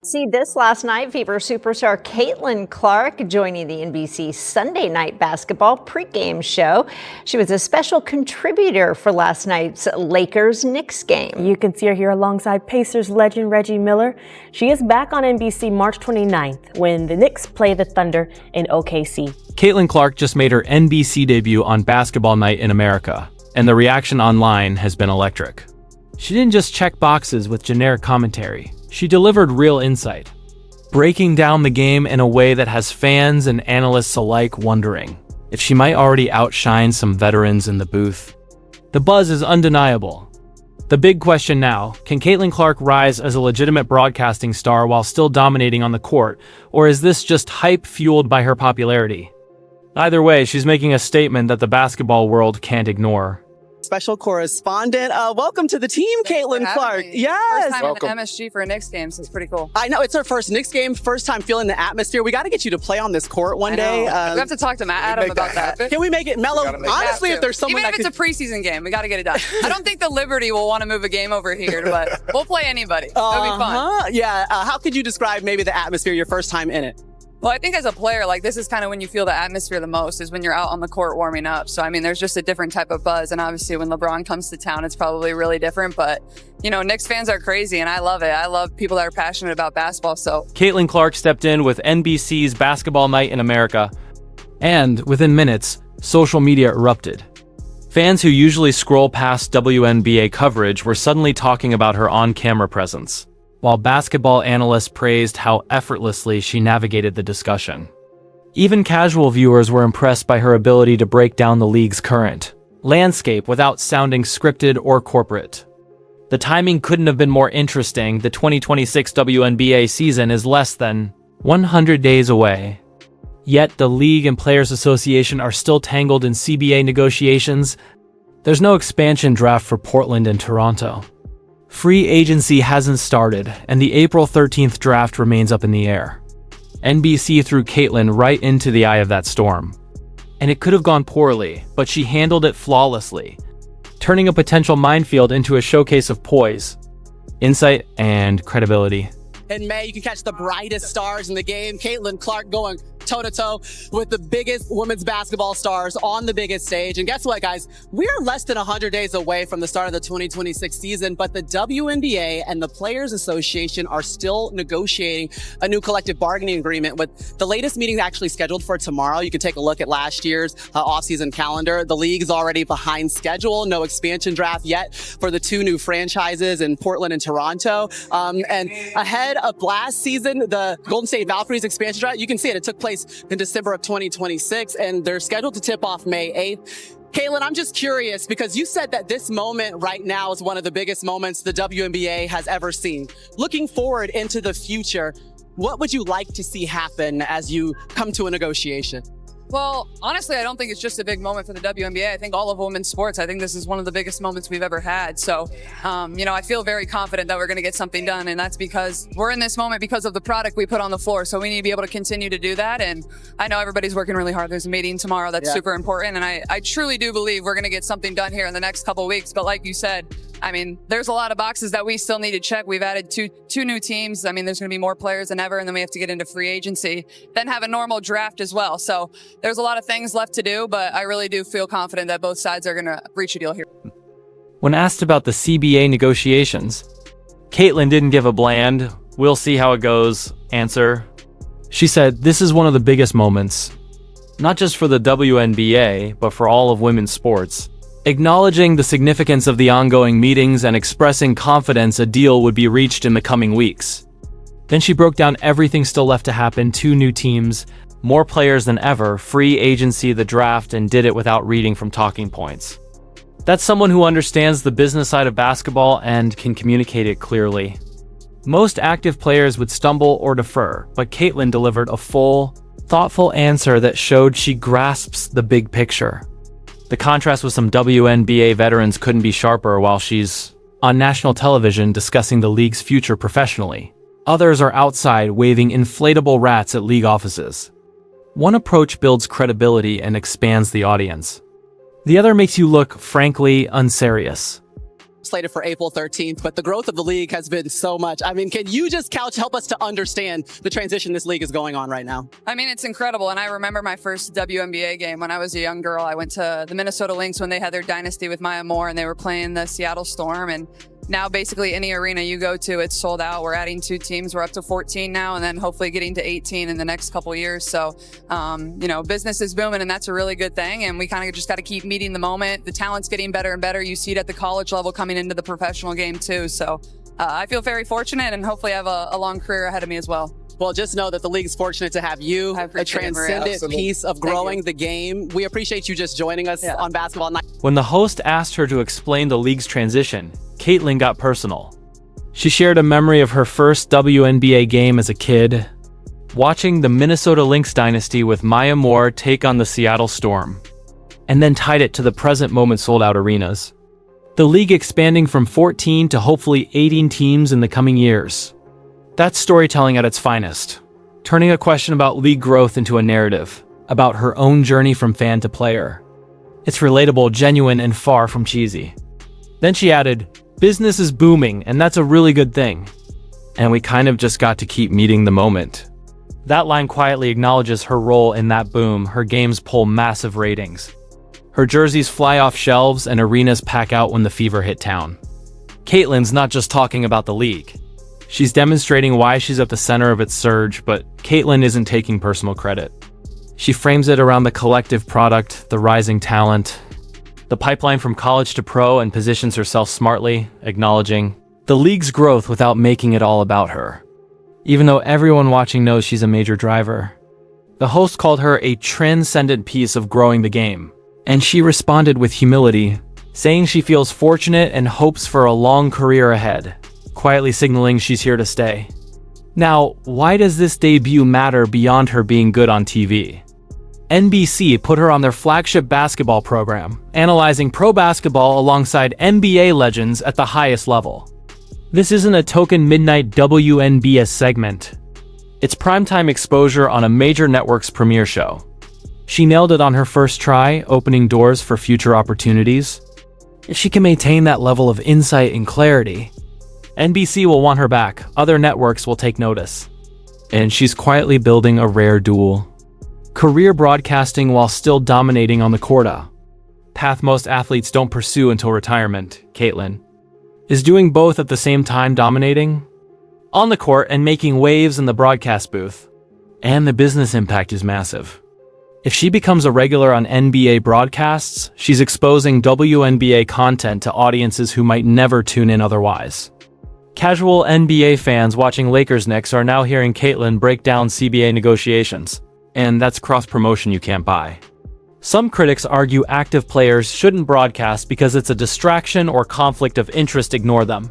See this last night, Fever superstar Caitlin Clark joining the NBC Sunday Night Basketball pregame show. She was a special contributor for last night's Lakers-Knicks game. You can see her here alongside Pacers legend Reggie Miller. She is back on NBC March 29th when the Knicks play the Thunder in OKC. Caitlin Clark just made her NBC debut on Basketball Night in America, and the reaction online has been electric. She didn't just check boxes with generic commentary. She delivered real insight, breaking down the game in a way that has fans and analysts alike wondering if she might already outshine some veterans in the booth. The buzz is undeniable. The big question now, can Caitlin Clark rise as a legitimate broadcasting star while still dominating on the court, or is this just hype fueled by her popularity? Either way, she's making a statement that the basketball world can't ignore. Special correspondent. Welcome to the team, Caitlin Clark. Yes. First time Welcome. in MSG for a Knicks game, so it's pretty cool. I know, it's our first Knicks game, first time feeling the atmosphere. We got to get you to play on this court one day. We have to talk to Adam about that. Can we make it mellow? Honestly, if there's someone Even if it's a preseason game, we got to get it done. I don't think the Liberty will want to move a game over here, but we'll play anybody. It'll be fun. Yeah. How could you describe maybe the atmosphere your first time in it? Well, I think as a player, like, this is kind of when you feel the atmosphere the most, is when you're out on the court warming up. So, I mean, there's just a different type of buzz. And obviously when LeBron comes to town, it's probably really different. But, you know, Knicks fans are crazy and I love it. I love people that are passionate about basketball. So Caitlin Clark stepped in with NBC's Basketball Night in America. And within minutes, social media erupted. Fans who usually scroll past WNBA coverage were suddenly talking about her on-camera presence, while basketball analysts praised how effortlessly she navigated the discussion. Even casual viewers were impressed by her ability to break down the league's current landscape without sounding scripted or corporate. The timing couldn't have been more interesting. The 2026 WNBA season is less than 100 days away. Yet the League and Players Association are still tangled in CBA negotiations. There's no expansion draft for Portland and Toronto. Free agency hasn't started, and the April 13th draft remains up in the air. NBC threw Caitlin right into the eye of that storm. And it could have gone poorly, but she handled it flawlessly, turning a potential minefield into a showcase of poise, insight, and credibility. In May, you can catch the brightest stars in the game. Caitlin Clark going toe-to-toe with the biggest women's basketball stars on the biggest stage. And guess what, guys? We are less than 100 days away from the start of the 2026 season, but the WNBA and the Players Association are still negotiating a new collective bargaining agreement, with the latest meeting actually scheduled for tomorrow. You can take a look at last year's off-season calendar. The league's already behind schedule. No expansion draft yet for the two new franchises in Portland and Toronto. And ahead of last season, the Golden State Valkyries expansion draft, you can see it took place in December of 2026, and they're scheduled to tip off May 8th. Caitlin, I'm just curious, because you said that this moment right now is one of the biggest moments the WNBA has ever seen. Looking forward into the future, what would you like to see happen as you come to a negotiation? Well, honestly, I don't think it's just a big moment for the WNBA. I think all of women's sports, I think this is one of the biggest moments we've ever had. So, you know, I feel very confident that we're going to get something done. And that's because we're in this moment because of the product we put on the floor. So we need to be able to continue to do that. And I know everybody's working really hard. There's a meeting tomorrow that's super important. And I truly do believe we're going to get something done here in the next couple of weeks. But like you said, I mean, there's a lot of boxes that we still need to check. We've added two new teams. I mean, there's going to be more players than ever, and then we have to get into free agency, then have a normal draft as well. So there's a lot of things left to do, but I really do feel confident that both sides are going to reach a deal here. When asked about the CBA negotiations, Caitlin didn't give a bland, "we'll see how it goes" answer. She said, "This is one of the biggest moments, not just for the WNBA, but for all of women's sports," acknowledging the significance of the ongoing meetings and expressing confidence a deal would be reached in the coming weeks. Then she broke down everything still left to happen: 2 new teams, more players than ever, free agency, the draft, and did it without reading from talking points. That's someone who understands the business side of basketball and can communicate it clearly. Most active players would stumble or defer, but Caitlin delivered a full, thoughtful answer that showed she grasps the big picture. The contrast with some WNBA veterans couldn't be sharper. While she's on national television discussing the league's future professionally, others are outside waving inflatable rats at league offices. One approach builds credibility and expands the audience. The other makes you look, frankly, unserious. slated for April 13th, but the growth of the league has been so much. I mean, can you just help us to understand the transition this league is going on right now? I mean, it's incredible. And I remember my first WNBA game when I was a young girl. I went to the Minnesota Lynx when they had their dynasty with Maya Moore, and they were playing the Seattle Storm. And now basically any arena you go to, it's sold out. We're adding 2 teams. We're up to 14 now, and then hopefully getting to 18 in the next couple of years. So, business is booming, and that's a really good thing. And we kind of just got to keep meeting the moment. The talent's getting better and better. You see it at the college level coming into the professional game too. So I feel very fortunate, and hopefully I have a long career ahead of me as well. Well, just know that the league's fortunate to have you, a transcendent piece of growing the game. We appreciate you just joining us on Basketball Night. When the host asked her to explain the league's transition, Caitlin got personal. She shared a memory of her first WNBA game as a kid, watching the Minnesota Lynx dynasty with Maya Moore take on the Seattle Storm, and then tied it to the present moment sold-out arenas. The league expanding from 14 to hopefully 18 teams in the coming years. That's storytelling at its finest, turning a question about league growth into a narrative about her own journey from fan to player. It's relatable, genuine, and far from cheesy. Then she added, "Business is booming, and that's a really good thing. And we kind of just got to keep meeting the moment." That line quietly acknowledges her role in that boom. Her games pull massive ratings. Her jerseys fly off shelves and arenas pack out when the fever hit town. Caitlin's not just talking about the league. She's demonstrating why she's at the center of its surge, but Caitlin isn't taking personal credit. She frames it around the collective product, the rising talent, the pipeline from college to pro, and positions herself smartly, acknowledging the league's growth without making it all about her. Even though everyone watching knows she's a major driver. The host called her a transcendent piece of growing the game, and she responded with humility, saying she feels fortunate and hopes for a long career ahead, quietly signaling she's here to stay. Now, why does this debut matter beyond her being good on TV? NBC put her on their flagship basketball program, analyzing pro basketball alongside NBA legends at the highest level. This isn't a token midnight WNBA segment. It's primetime exposure on a major network's premiere show. She nailed it on her first try, opening doors for future opportunities. If she can maintain that level of insight and clarity, NBC will want her back, other networks will take notice. And she's quietly building a rare duel. Career broadcasting while still dominating on the court. Path most athletes don't pursue until retirement. Caitlin is doing both at the same time, dominating on the court and making waves in the broadcast booth. And the business impact is massive. If she becomes a regular on NBA broadcasts, she's exposing WNBA content to audiences who might never tune in otherwise. Casual NBA fans watching Lakers-Knicks are now hearing Caitlin break down CBA negotiations, and that's cross-promotion you can't buy. Some critics argue active players shouldn't broadcast because it's a distraction or conflict of interest. Ignore them.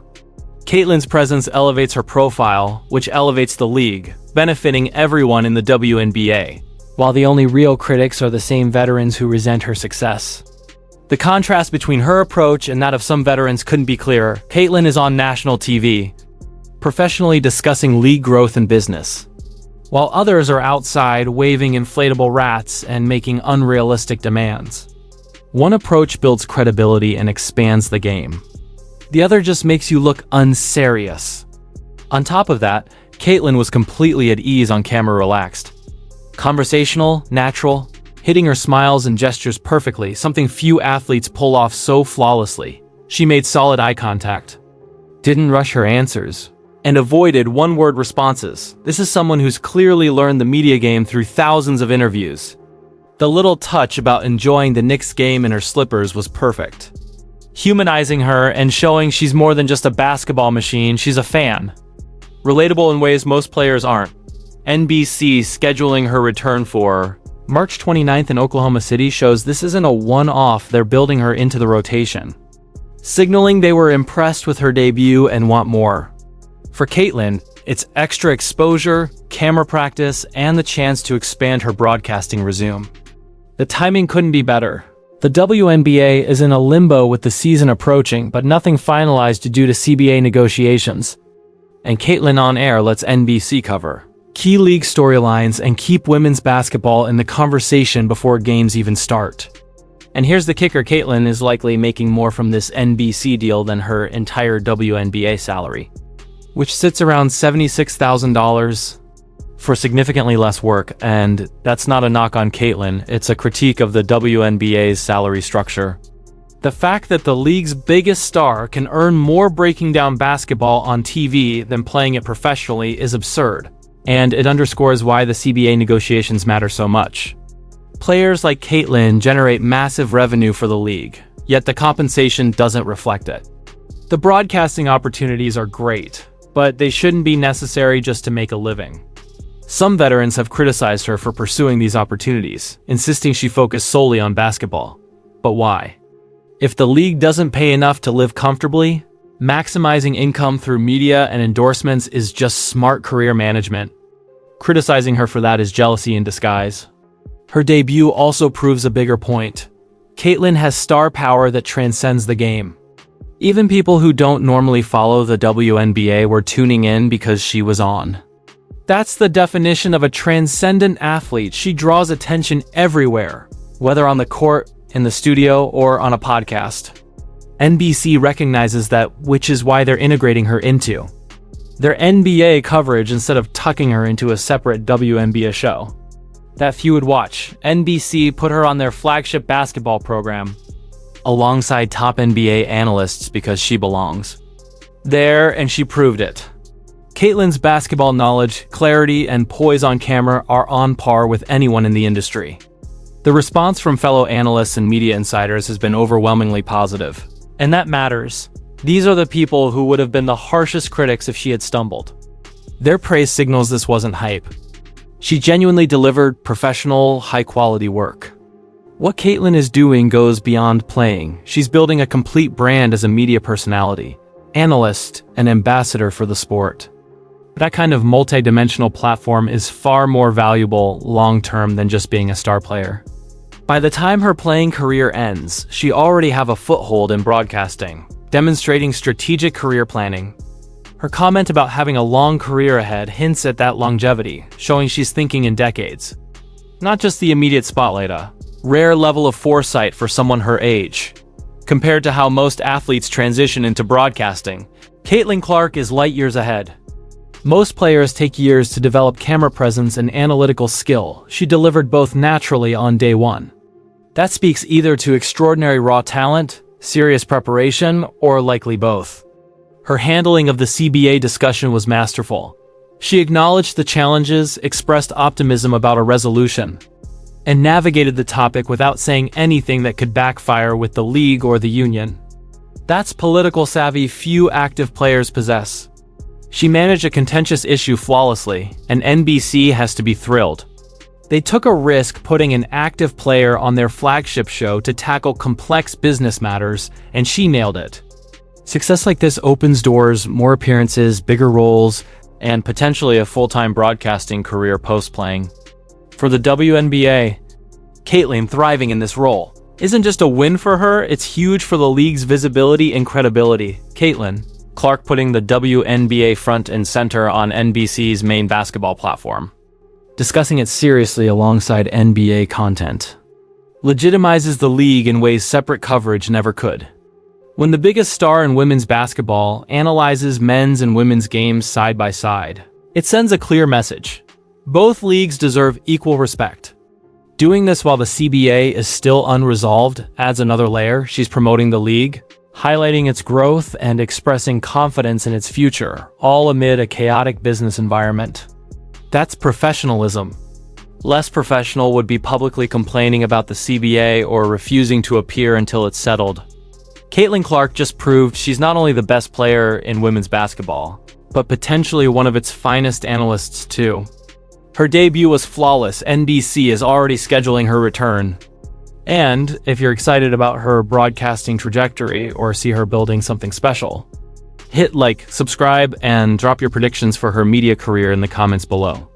Caitlin's presence elevates her profile, which elevates the league, benefiting everyone in the WNBA, while the only real critics are the same veterans who resent her success. The contrast between her approach and that of some veterans couldn't be clearer. Caitlin is on national TV, professionally discussing league growth and business, while others are outside waving inflatable rats and making unrealistic demands. One approach builds credibility and expands the game. The other just makes you look unserious. On top of that, Caitlin was completely at ease on camera, relaxed. Conversational, natural, hitting her smiles and gestures perfectly, something few athletes pull off so flawlessly. She made solid eye contact, didn't rush her answers, and avoided one-word responses. This is someone who's clearly learned the media game through thousands of interviews. The little touch about enjoying the Knicks game in her slippers was perfect, humanizing her and showing she's more than just a basketball machine, she's a fan. Relatable in ways most players aren't. NBC scheduling her return for March 29th in Oklahoma City shows this isn't a one-off, they're building her into the rotation, signaling they were impressed with her debut and want more. For Caitlin, it's extra exposure, camera practice, and the chance to expand her broadcasting resume. The timing couldn't be better. The WNBA is in a limbo with the season approaching, but nothing finalized due to CBA negotiations. And Caitlin on air lets NBC cover key league storylines and keep women's basketball in the conversation before games even start. And here's the kicker, Caitlyn is likely making more from this NBC deal than her entire WNBA salary, which sits around $76,000 for significantly less work. And that's not a knock on Caitlyn, it's a critique of the WNBA's salary structure. The fact that the league's biggest star can earn more breaking down basketball on TV than playing it professionally is absurd, and it underscores why the CBA negotiations matter so much. Players like Caitlyn generate massive revenue for the league, yet the compensation doesn't reflect it. The broadcasting opportunities are great, but they shouldn't be necessary just to make a living. Some veterans have criticized her for pursuing these opportunities, insisting she focus solely on basketball. But why? If the league doesn't pay enough to live comfortably, maximizing income through media and endorsements is just smart career management. Criticizing her for that is jealousy in disguise. Her debut also proves a bigger point. Caitlyn has star power that transcends the game. Even people who don't normally follow the WNBA were tuning in because she was on. That's the definition of a transcendent athlete. She draws attention everywhere, whether on the court, in the studio, or on a podcast. NBC recognizes that, which is why they're integrating her into their NBA coverage instead of tucking her into a separate WNBA show that few would watch. NBC put her on their flagship basketball program alongside top NBA analysts because she belongs there, and she proved it. Caitlyn's basketball knowledge, clarity, and poise on camera are on par with anyone in the industry. The response from fellow analysts and media insiders has been overwhelmingly positive, and that matters. These are the people who would have been the harshest critics if she had stumbled. Their praise signals this wasn't hype. She genuinely delivered professional, high-quality work. What Caitlyn is doing goes beyond playing. She's building a complete brand as a media personality, analyst, and ambassador for the sport. That kind of multi-dimensional platform is far more valuable long-term than just being a star player. By the time her playing career ends, she already have a foothold in broadcasting, demonstrating strategic career planning. Her comment about having a long career ahead hints at that longevity, showing she's thinking in decades. Not just the immediate spotlight, a rare level of foresight for someone her age. Compared to how most athletes transition into broadcasting, Caitlyn Clark is light years ahead. Most players take years to develop camera presence and analytical skill. She delivered both naturally on day one. That speaks either to extraordinary raw talent, serious preparation, or likely both. Her handling of the CBA discussion was masterful. She acknowledged the challenges, expressed optimism about a resolution, and navigated the topic without saying anything that could backfire with the league or the union. That's political savvy few active players possess. She managed a contentious issue flawlessly, and NBC has to be thrilled. They took a risk putting an active player on their flagship show to tackle complex business matters, and she nailed it. Success like this opens doors, more appearances, bigger roles, and potentially a full-time broadcasting career post-playing. For the WNBA, Caitlyn thriving in this role isn't just a win for her, it's huge for the league's visibility and credibility. Caitlyn Clark putting the WNBA front and center on NBC's main basketball platform, discussing it seriously alongside NBA content, legitimizes the league in ways separate coverage never could. When the biggest star in women's basketball analyzes men's and women's games side by side, it sends a clear message. Both leagues deserve equal respect. Doing this while the CBA is still unresolved adds another layer. She's promoting the league, highlighting its growth and expressing confidence in its future, all amid a chaotic business environment. That's professionalism. Less professional would be publicly complaining about the CBA or refusing to appear until it's settled. Caitlyn Clark just proved she's not only the best player in women's basketball, but potentially one of its finest analysts too. Her debut was flawless. NBC is already scheduling her return. And if you're excited about her broadcasting trajectory or see her building something special, hit like, subscribe, and drop your predictions for her media career in the comments below.